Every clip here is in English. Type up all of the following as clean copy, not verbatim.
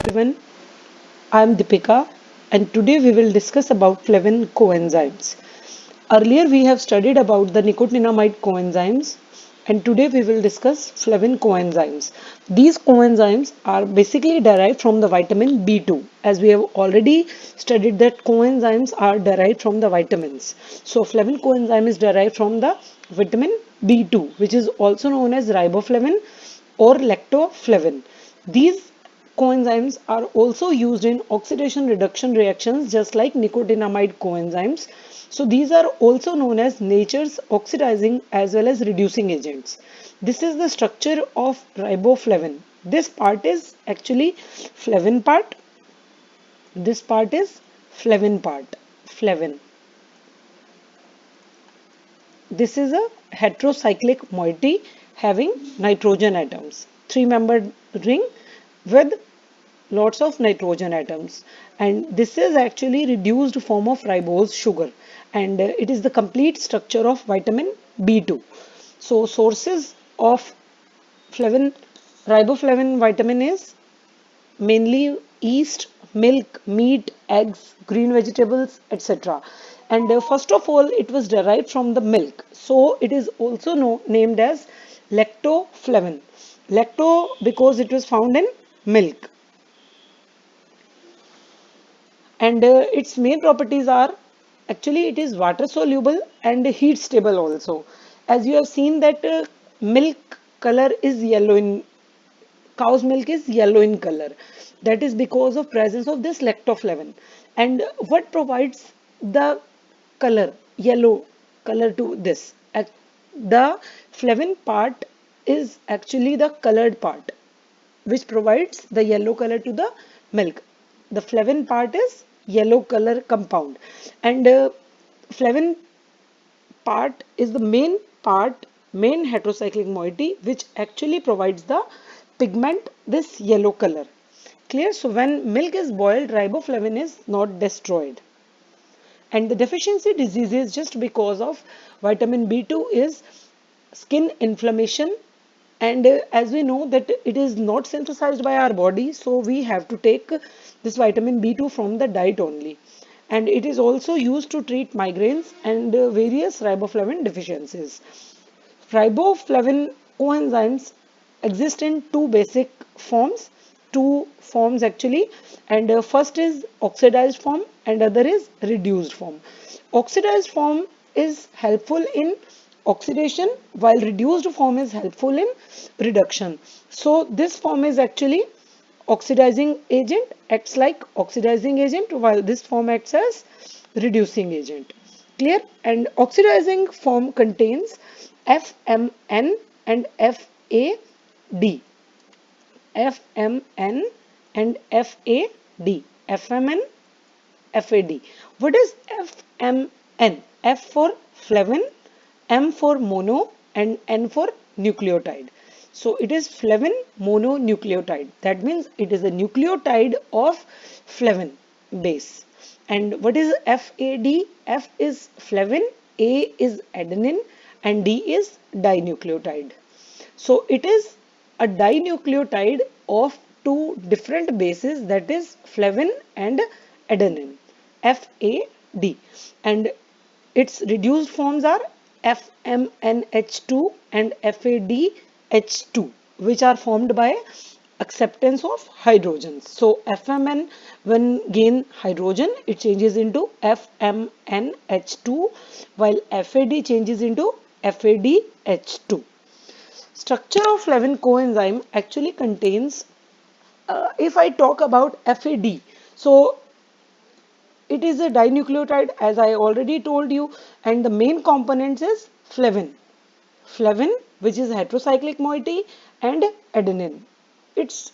Everyone, I am Deepika and today we will discuss about flavin coenzymes. Earlier we have studied about the nicotinamide coenzymes and today we will discuss flavin coenzymes. These coenzymes are basically derived from the vitamin B2 as we have already studied that coenzymes are derived from the vitamins. So flavin coenzyme is derived from the vitamin B2 which is also known as riboflavin or lactoflavin. These coenzymes are also used in oxidation reduction reactions just like nicotinamide coenzymes. So these are also known as nature's oxidizing as well as reducing agents. This is the structure of riboflavin. This part is actually flavin part. This part is flavin part. Flavin. This is a heterocyclic moiety having nitrogen atoms. Three-membered ring with lots of nitrogen atoms, and this is actually reduced form of ribose sugar, and it is the complete structure of vitamin B2. So sources of flavin riboflavin vitamin is mainly yeast, milk, meat, eggs, green vegetables, etc. And first of all, it was derived from the milk. So it is also named as lactoflavin. Lacto because it was found in milk. And its main properties are actually it is water soluble and heat stable also. As you have seen that milk color is yellow in cow's milk is yellow in color. That is because of presence of this lactoflavin. And what provides the color, yellow color to this? The flavin part is actually the colored part which provides the yellow color to the milk. The flavin part is yellow color compound, and flavin part is the main heterocyclic moiety which actually provides the pigment this yellow color. Clear? So when milk is boiled, riboflavin is not destroyed. And the deficiency disease is just because of vitamin B2 is skin inflammation, and as we know that it is not synthesized by our body, so we have to take this vitamin B2 from the diet only, and it is also used to treat migraines and various riboflavin deficiencies. Riboflavin coenzymes exist in two forms actually, and first is oxidized form and other is reduced form. Oxidized form is helpful in oxidation while reduced form is helpful in reduction. So this form is actually oxidizing agent, acts like oxidizing agent while this form acts as reducing agent. Clear? And oxidizing form contains FMN and FAD. FMN and FAD. FMN, FAD. What is FMN? F for flavin, M for mono, and N for nucleotide. So it is flavin mononucleotide. That means it is a nucleotide of flavin base. And what is FAD? F is flavin, A is adenine, and D is dinucleotide. So it is a dinucleotide of two different bases, that is flavin and adenine, FAD. And its reduced forms are FMNH2 and FADH2, which are formed by acceptance of hydrogens. So FMN, when gain hydrogen, it changes into FMNH2, while FAD changes into FADH2. Structure of flavin coenzyme actually contains, if I talk about FAD, so it is a dinucleotide as I already told you, and the main components is flavin. Flavin, which is heterocyclic moiety, and adenine. Its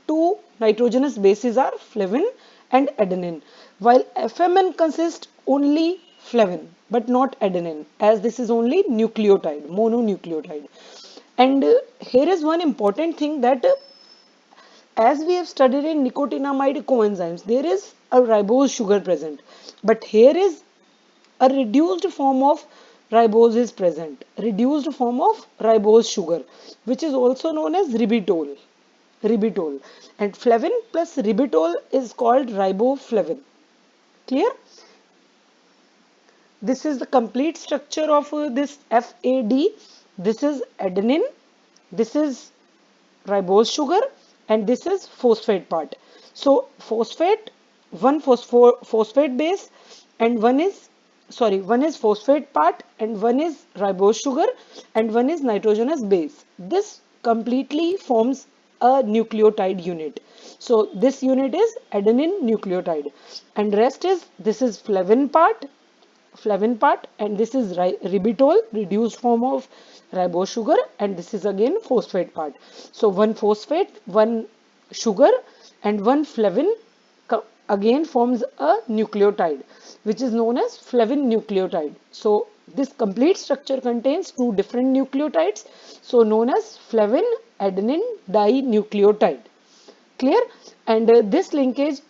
two nitrogenous bases are flavin and adenine, while FMN consists only flavin but not adenine, as this is only nucleotide, mononucleotide. And here is one important thing that as we have studied in nicotinamide coenzymes, there is a ribose sugar present, but here is a reduced form of ribose is present, reduced form of ribose sugar, which is also known as ribitol. ribitol, and flavin plus ribitol is called riboflavin. Clear? This is the complete structure of this FAD. This is adenine, this is ribose sugar, and this is phosphate part. So phosphate, one phosphate base, and one is phosphate part, and one is ribose sugar, and one is nitrogenous base. This completely forms a nucleotide unit. So this unit is adenine nucleotide, and rest is, this is flavin part, and this is ribitol, reduced form of ribose sugar, and this is again phosphate part. So one phosphate, one sugar, and one flavin again forms a nucleotide, which is known as flavin nucleotide. So this complete structure contains two different nucleotides, so known as flavin adenine dinucleotide. Clear? And this linkage,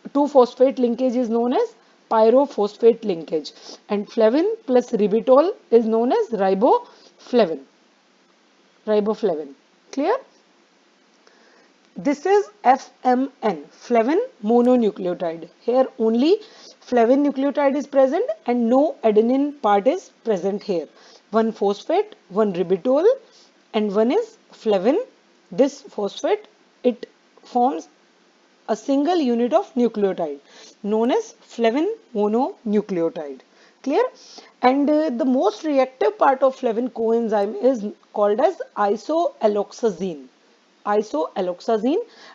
2-phosphate linkage, is known as pyrophosphate linkage, and flavin plus ribitol is known as riboflavin. Clear? This is FMN, flavin mononucleotide. Here only flavin nucleotide is present and no adenine part is present here. One phosphate, one ribitol, and one is flavin. This phosphate, it forms a single unit of nucleotide known as flavin mononucleotide. Clear? And the most reactive part of flavin coenzyme is called as isoalloxazine.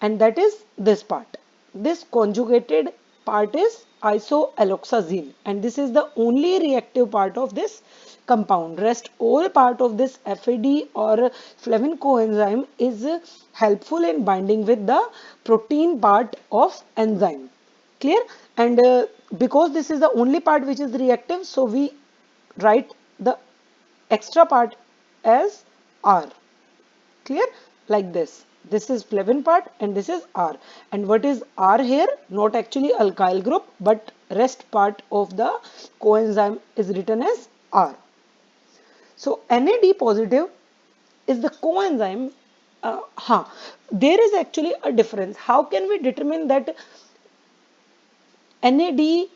And that is this part. This conjugated part is isoalloxazine, and this is the only reactive part of this compound. Rest all part of this FAD or flavin coenzyme is helpful in binding with the protein part of enzyme. Clear? And because this is the only part which is reactive, so we write the extra part as R. Clear? Like this. This is flavin part and this is R. And what is R here? Not actually alkyl group, but rest part of the coenzyme is written as R. So NAD positive is the coenzyme. There is actually a difference. How can we determine that NAD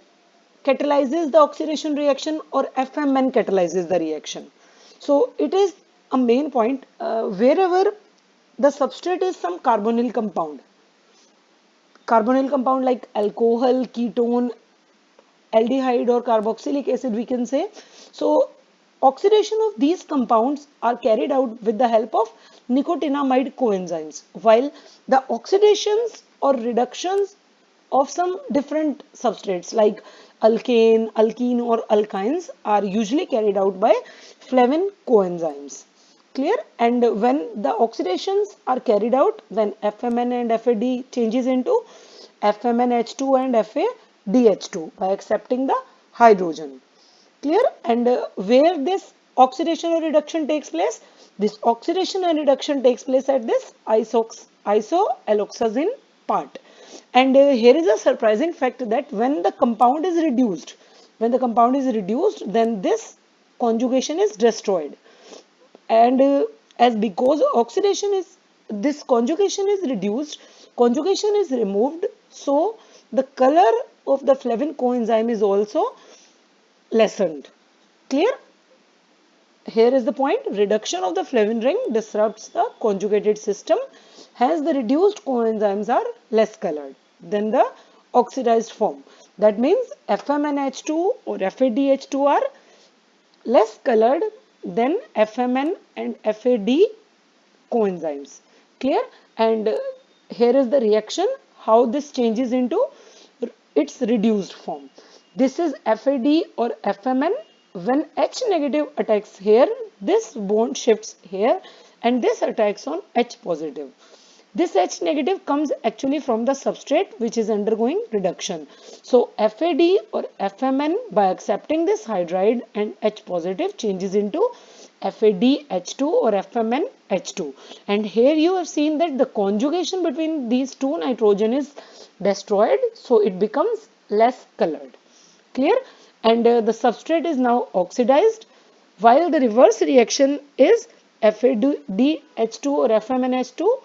catalyzes the oxidation reaction or FMN catalyzes the reaction? So it is a main point wherever the substrate is some carbonyl compound like alcohol, ketone, aldehyde or carboxylic acid, we can say. So oxidation of these compounds are carried out with the help of nicotinamide coenzymes, while the oxidations or reductions of some different substrates like alkane, alkene or alkynes are usually carried out by flavin coenzymes. Clear? And when the oxidations are carried out, then FMN and FAD changes into FMNH2 and FADH2 by accepting the hydrogen. Clear? And where this oxidation or reduction takes place? This oxidation and reduction takes place at this isoalloxazine part. And here is a surprising fact that when the compound is reduced, then this conjugation is destroyed. And as because oxidation is, this conjugation is reduced, conjugation is removed, so the color of the flavin coenzyme is also lessened. Clear? Here is the point. Reduction of the flavin ring disrupts the conjugated system. Hence the reduced coenzymes are less colored than the oxidized form. That means FMNH2 or FADH2 are less colored than FMN and FAD coenzymes. Clear? And here is the reaction, how this changes into its reduced form. This is FAD or FMN. When H negative attacks here, this bond shifts here and this attacks on H positive. This H negative comes actually from the substrate which is undergoing reduction. So FAD or FMN, by accepting this hydride and H positive, changes into FADH2 or FMNH2. And here you have seen that the conjugation between these two nitrogen is destroyed, so it becomes less colored. Clear? And the substrate is now oxidized, while the reverse reaction is FADH2 or FMNH2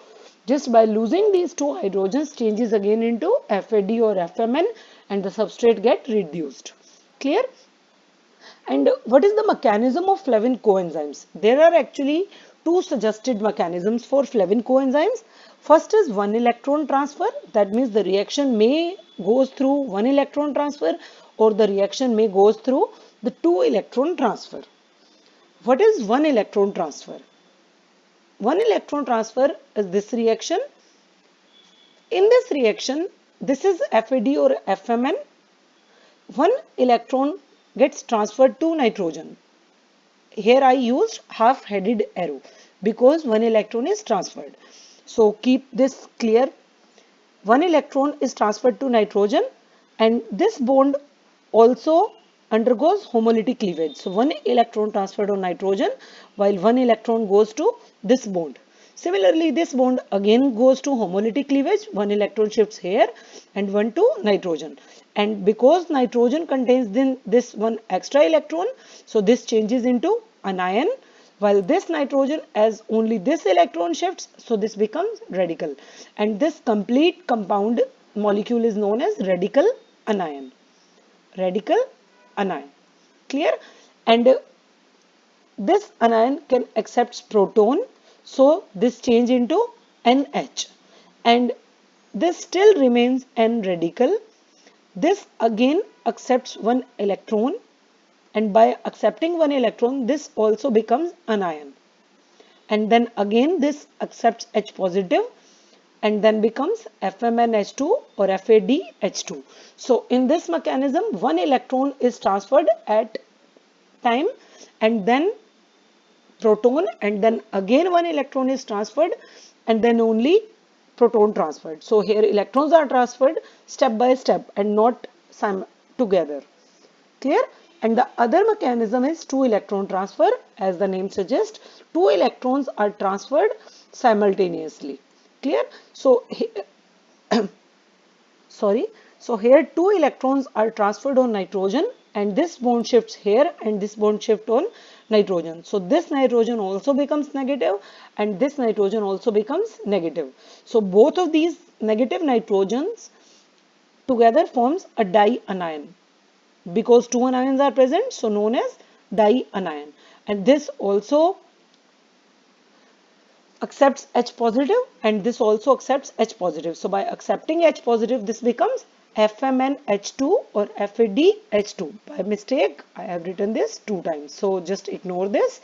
Just by losing these two hydrogens changes again into FAD or FMN and the substrate get reduced. Clear? And what is the mechanism of Flavin coenzymes? There are actually two suggested mechanisms for Flavin coenzymes. First is one electron transfer. That means the reaction may goes through one electron transfer or the reaction may goes through the two electron transfer. What is one electron transfer? One electron transfer is this reaction. In this reaction, this is FAD or FMN. One electron gets transferred to nitrogen. Here I used half-headed arrow because one electron is transferred. So keep this clear. One electron is transferred to nitrogen and this bond also undergoes homolytic cleavage. So one electron transferred on nitrogen while one electron goes to this bond. Similarly, this bond again goes to homolytic cleavage. One electron shifts here and one to nitrogen. And because nitrogen contains then this one extra electron, so this changes into anion. While this nitrogen, as only this electron shifts, so this becomes radical. And this complete compound molecule is known as radical anion. Radical anion. Clear? And this anion can accept proton. So this change into NH. And this still remains N radical. This again accepts one electron. And by accepting one electron, this also becomes anion. And then again this accepts H positive and then becomes FMnH2 or FADH2. So in this mechanism, one electron is transferred at time and then proton and then again one electron is transferred and then only proton transferred. So here electrons are transferred step by step and not together. Clear? And the other mechanism is two electron transfer. As the name suggests, two electrons are transferred simultaneously. Clear? So, So here two electrons are transferred on nitrogen and this bond shifts here and this bond shift on nitrogen. So this nitrogen also becomes negative and this nitrogen also becomes negative. So both of these negative nitrogens together forms a dianion. Because two anions are present, so known as dianion. And this also accepts H positive and this also accepts H positive. So by accepting H positive, this becomes FMnH2 or FADH2. By mistake, I have written this two times. So just ignore this.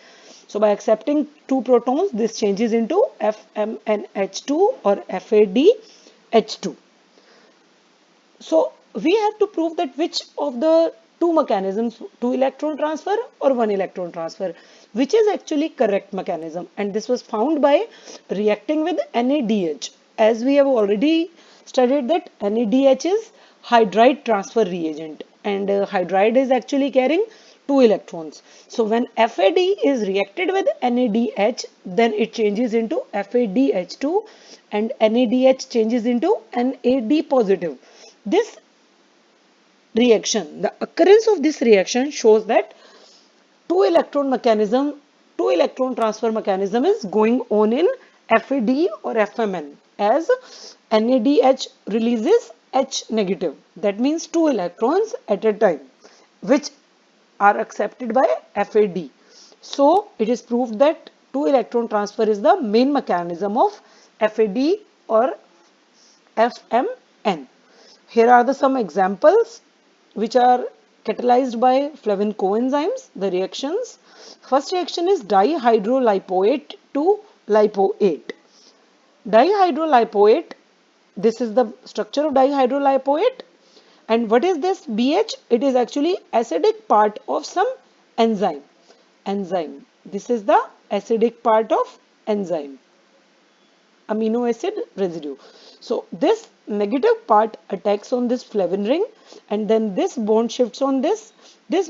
So by accepting two protons, this changes into FMnH2 or FADH2. So we have to prove that which of the two mechanisms, two electron transfer or one electron transfer, which is actually correct mechanism, and this was found by reacting with NADH. As we have already studied that NADH is hydride transfer reagent and hydride is actually carrying two electrons. So when FAD is reacted with NADH, then it changes into FADH2 and NADH changes into NAD positive. This reaction, the occurrence of this reaction shows that two electron transfer mechanism is going on in FAD or FMN as NADH releases H negative. That means two electrons at a time which are accepted by FAD. So it is proved that two electron transfer is the main mechanism of FAD or FMN. Here are some examples which are catalyzed by Flavin coenzymes, the reactions. First reaction is dihydrolipoate to lipoate. Dihydrolipoate, this is the structure of dihydrolipoate. And what is this BH? It is actually acidic part of some enzyme. This is the acidic part of enzyme. Amino acid residue. So this negative part attacks on this flavin ring and then this bond shifts on this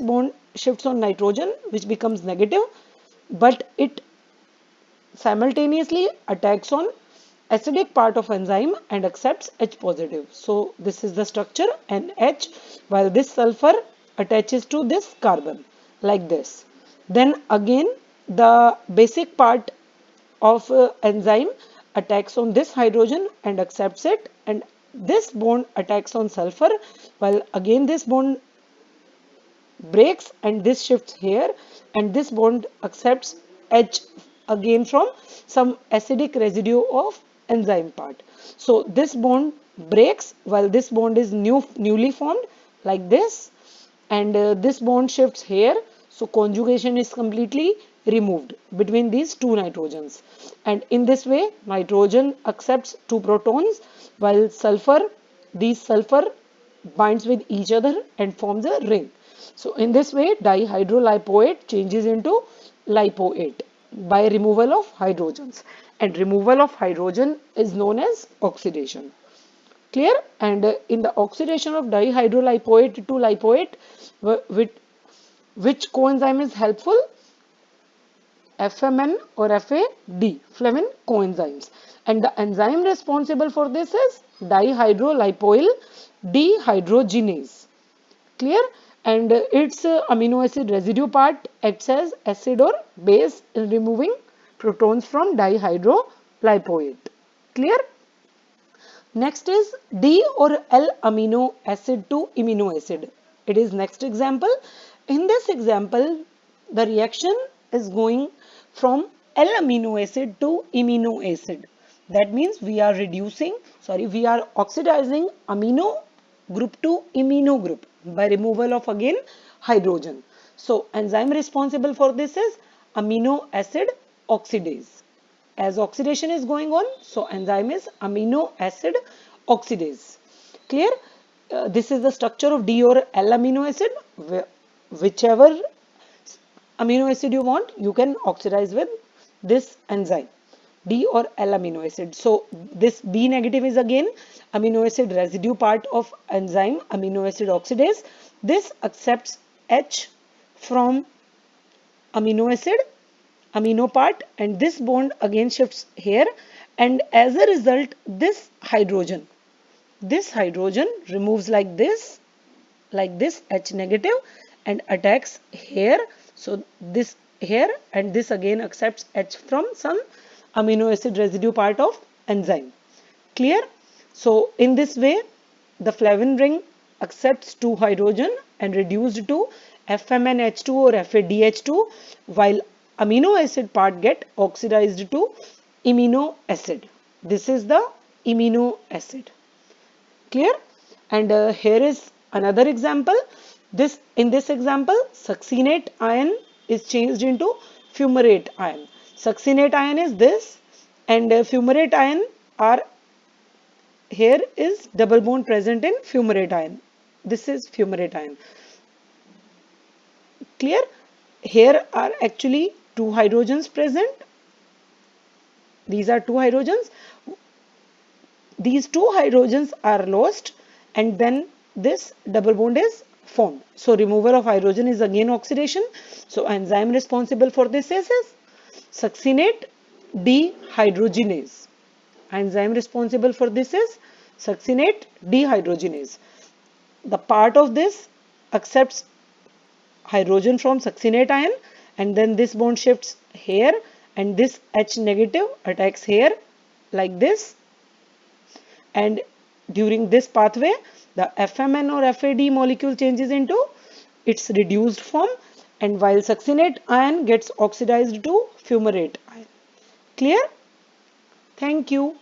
bond shifts on nitrogen which becomes negative, but it simultaneously attacks on acidic part of enzyme and accepts H positive. So this is the structure NH, while this sulfur attaches to this carbon like this. Then again the basic part of enzyme attacks on this hydrogen and accepts it, and this bond attacks on sulfur, while again this bond breaks and this shifts here, and this bond accepts H again from some acidic residue of enzyme part. So this bond breaks while this bond is newly formed like this, and this bond shifts here. So conjugation is completely removed between these two nitrogens, and in this way nitrogen accepts two protons while these sulfur binds with each other and forms a ring. So in this way dihydrolipoate changes into lipoate by removal of hydrogens, and removal of hydrogen is known as oxidation. Clear? And in the oxidation of dihydrolipoate to lipoate, which coenzyme is helpful? FMN or FAD, Flavin Coenzymes. And the enzyme responsible for this is dihydrolipoyl dehydrogenase. Clear? And its amino acid residue part acts as acid or base in removing protons from dihydrolipoate. Clear? Next is D or L amino acid to amino acid. It is next example. In this example, the reaction is going from L amino acid to amino acid. That means we are oxidizing amino group to amino group by removal of again hydrogen. So enzyme responsible for this is amino acid oxidase. As oxidation is going on, so enzyme is amino acid oxidase. Clear? This is the structure of D or L amino acid. Whichever amino acid you want, you can oxidize with this enzyme, D or L amino acid. So this B negative is again amino acid residue part of enzyme amino acid oxidase. This accepts H from amino acid amino part, and this bond again shifts here, and as a result this hydrogen removes like this H negative and attacks here. So this here, and this again accepts H from some amino acid residue part of enzyme. Clear? So in this way the flavin ring accepts two hydrogen and reduced to FMNH2 or FADH2, while amino acid part get oxidized to amino acid. This is the amino acid. Clear? And here is another example. In this example, succinate ion is changed into fumarate ion. Succinate ion is this, and fumarate ion are here is double bond present in fumarate ion. This is fumarate ion. Clear? Here are actually two hydrogens present. These are two hydrogens. These two hydrogens are lost, and then this double bond is formed. So removal of hydrogen is again oxidation. So enzyme responsible for this is succinate dehydrogenase. Enzyme responsible for this is succinate dehydrogenase. The part of this accepts hydrogen from succinate ion, and then this bond shifts here, and this H negative attacks here like this, and during this pathway the FMN or FAD molecule changes into its reduced form, and while succinate ion gets oxidized to fumarate ion. Clear? Thank you.